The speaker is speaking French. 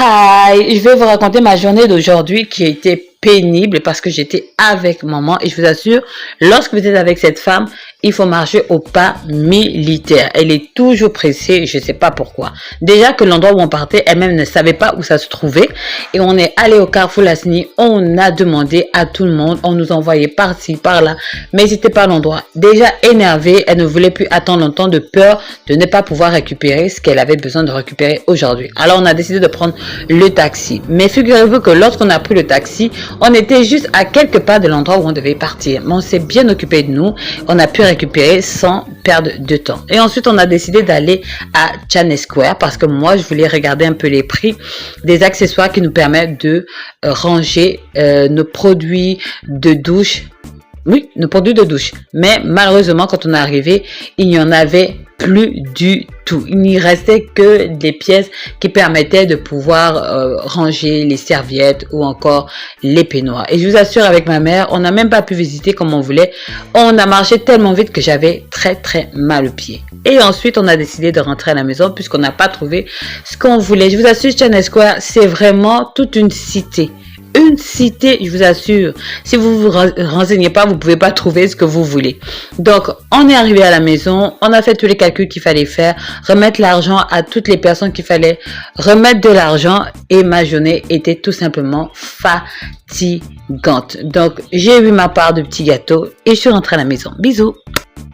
Hi, je vais vous raconter ma journée d'aujourd'hui qui a été pénible parce que j'étais avec maman et je vous assure, lorsque vous êtes avec cette femme, il faut marcher au pas militaire. Elle est toujours pressée, je ne sais pas pourquoi. Déjà que l'endroit où on partait, elle-même ne savait pas où ça se trouvait et on est allé au Carrefour Lassigny, on a demandé à tout le monde, on nous envoyait par-ci, par-là, mais c'était pas l'endroit. Déjà énervée, elle ne voulait plus attendre longtemps de peur de ne pas pouvoir récupérer ce qu'elle avait besoin de récupérer aujourd'hui. Alors on a décidé de prendre le taxi. Mais figurez-vous que lorsqu'on a pris le taxi, on était juste à quelques pas de l'endroit où on devait partir. Mais on s'est bien occupé de nous. On a pu récupérer sans perdre de temps. Et ensuite, on a décidé d'aller à Channel Square parce que moi, je voulais regarder un peu les prix des accessoires qui nous permettent de ranger nos produits de douche. Oui, nos produits de douche. Mais malheureusement, quand on est arrivé, il n'y en avait plus du tout. Il n'y restait que des pièces qui permettaient de pouvoir ranger les serviettes ou encore les peignoirs. Et je vous assure, avec ma mère, on n'a même pas pu visiter comme on voulait. On a marché tellement vite que j'avais très mal aux pieds. Et ensuite, on a décidé de rentrer à la maison puisqu'on n'a pas trouvé ce qu'on voulait. Je vous assure, Channel Square, c'est vraiment toute une cité. Une cité, je vous assure. Si vous vous renseignez pas, vous pouvez pas trouver ce que vous voulez. Donc, on est arrivé à la maison, on a fait tous les calculs qu'il fallait faire, remettre l'argent à toutes les personnes qu'il fallait remettre de l'argent et ma journée était tout simplement fatigante. Donc, j'ai eu ma part de petits gâteaux et je suis rentrée à la maison. Bisous.